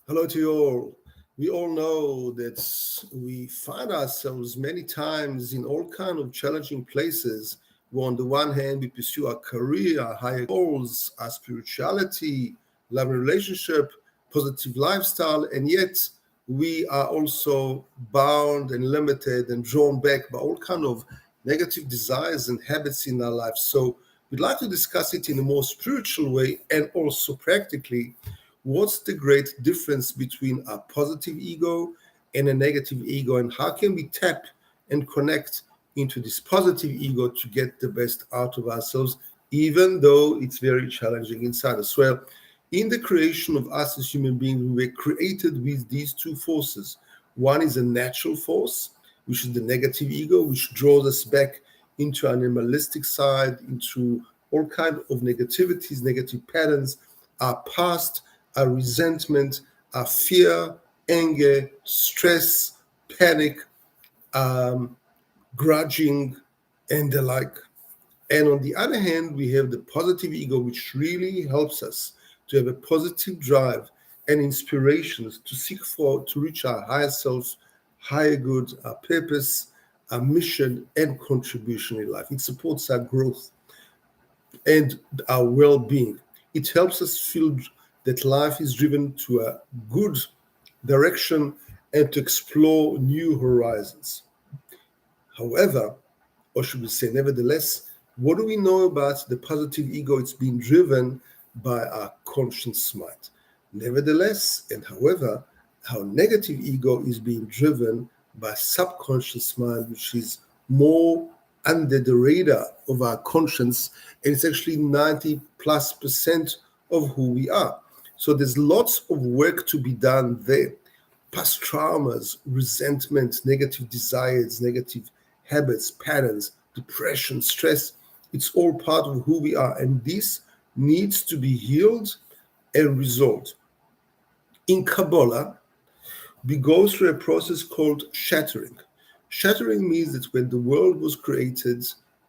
Hello to you all. We all know that we find ourselves many times in all kind of challenging places where on the one hand we pursue our career, our higher goals, our spirituality, love and relationship, positive lifestyle, and yet we are also bound and limited and drawn back by all kind of negative desires and habits in our lives. So we'd like to discuss it in a more spiritual way and also practically what's the great difference between a positive ego and a negative ego, and how can we tap and connect into this positive ego to get the best out of ourselves, even though it's very challenging inside us. Well, in the creation of us as human beings, we were created with these two forces. One is a natural force, which is the negative ego, which draws us back into an animalistic side, into all kind of negativities, negative patterns, our past, our resentment, our fear, anger, stress, panic, um, grudging, and the like. And on the other hand, we have the positive ego, which really helps us to have a positive drive and inspirations to seek for, to reach our higher self, higher good, our purpose, our mission, and contribution in life. It supports our growth and our well being. It helps us feel that life is driven to a good direction and to explore new horizons. However, or should we say, nevertheless, what do we know about the positive ego? It's being driven by our conscious mind. Nevertheless, and however, our negative ego is being driven by subconscious mind, which is more under the radar of our conscience, and it's actually 90+% of who we are. So there's lots of work to be done there. Past traumas, resentment, negative desires, negative habits, patterns, depression, stress, it's all part of who we are. And this needs to be healed and resolved. In Kabbalah, we go through a process called shattering. Shattering means that when the world was created,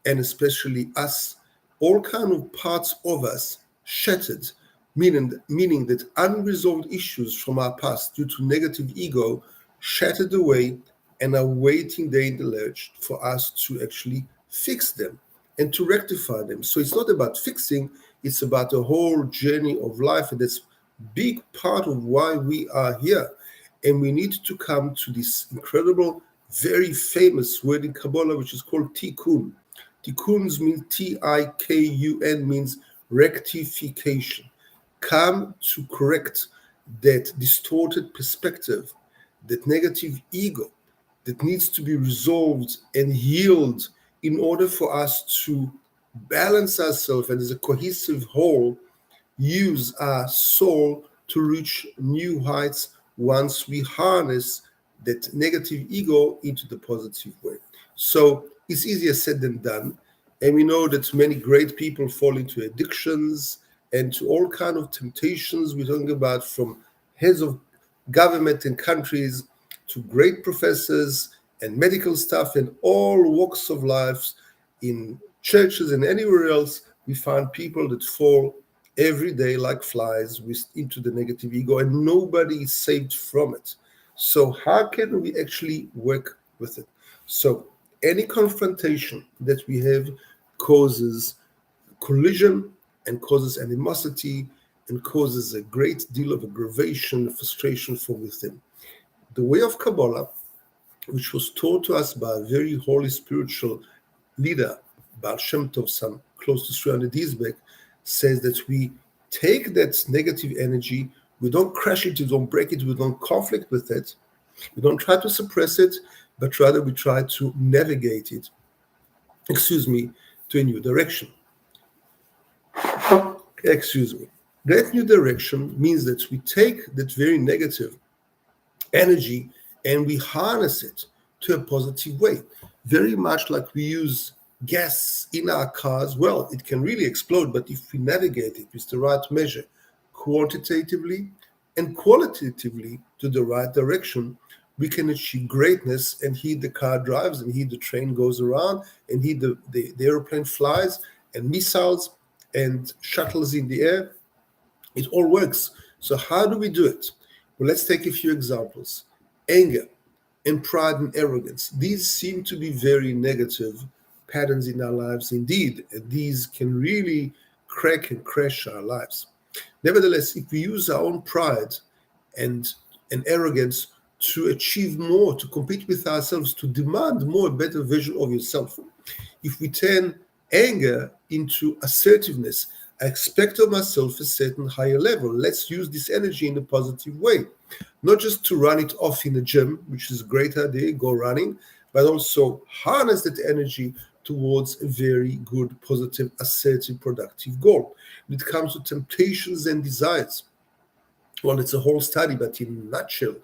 and especially us, all kind of parts of us shattered, meaning that unresolved issues from our past due to negative ego shattered away and are waiting there in the lurch for us to actually fix them and to rectify them. So it's not about fixing, it's about a whole journey of life, and that's big part of why we are here. And we need to come to this incredible, very famous word in Kabbalah, which is called tikkun. Tikkun means Tikun, means rectification. Come to correct that distorted perspective, that negative ego that needs to be resolved and healed in order for us to balance ourselves and as a cohesive whole use our soul to reach new heights once we harness that negative ego into the positive way. So it's easier said than done. And we know that many great people fall into addictions and to all kind of temptations. We're talking about from heads of government and countries to great professors and medical staff and all walks of life in churches and anywhere else. We find people that fall every day like flies into the negative ego, and nobody is saved from it. So how can we actually work with it? So any confrontation that we have causes collision and causes animosity and causes a great deal of aggravation, frustration from within. The way of Kabbalah, which was taught to us by a very holy spiritual leader, Baal Shem Tov, some close to 300 years back, says that we take that negative energy, we don't crash it, we don't break it, we don't conflict with it, we don't try to suppress it, but rather we try to navigate it, to a new direction. That new direction means that we take that very negative energy and we harness it to a positive way. Very much like we use gas in our cars. Well, it can really explode, but if we navigate it with the right measure, quantitatively and qualitatively to the right direction, we can achieve greatness, and the car drives, and the train goes around, and the airplane flies, and missiles and shuttles in the air. It all works. So how do we do it? Well, let's take a few examples. Anger and pride and arrogance. These seem to be very negative patterns in our lives indeed, and these can really crack and crash our lives. Nevertheless, if we use our own pride and, and arrogance to achieve more, to compete with ourselves, to demand more, a better version of yourself, if we turn anger into assertiveness, I expect of myself a certain higher level. Let's use this energy in a positive way, not just to run it off in the gym, which is a great idea, go running, but also harness that energy towards a very good, positive, assertive, productive goal. When it comes to temptations and desires, well, it's a whole study, but in a nutshell,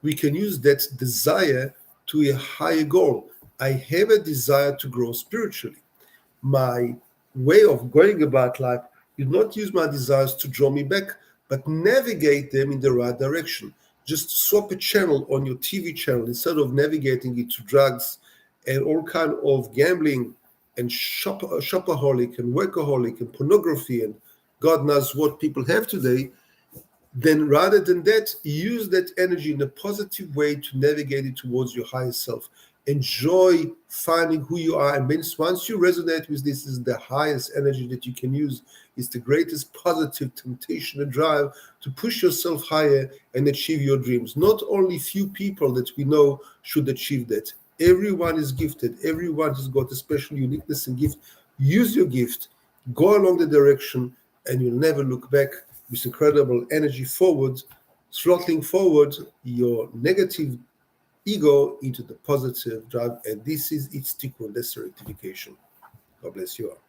we can use that desire to a higher goal. I have a desire to grow spiritually. My way of going about life is not use my desires to draw me back, but navigate them in the right direction. Just swap a channel on your TV channel instead of navigating it to drugs and all kind of gambling and shopaholic and workaholic and pornography and God knows what people have today. Then rather than that, use that energy in a positive way to navigate it towards your higher self. Enjoy finding who you are. And once you resonate with this is the highest energy that you can use. It's the greatest positive temptation and drive to push yourself higher and achieve your dreams. Not only few people that we know should achieve that. Everyone is gifted. Everyone has got a special uniqueness and gift. Use your gift. Go along the direction and you'll never look back with incredible energy forward, throttling forward your negative ego into the positive drive. And this is its tikkun, that's the rectification. God bless you all.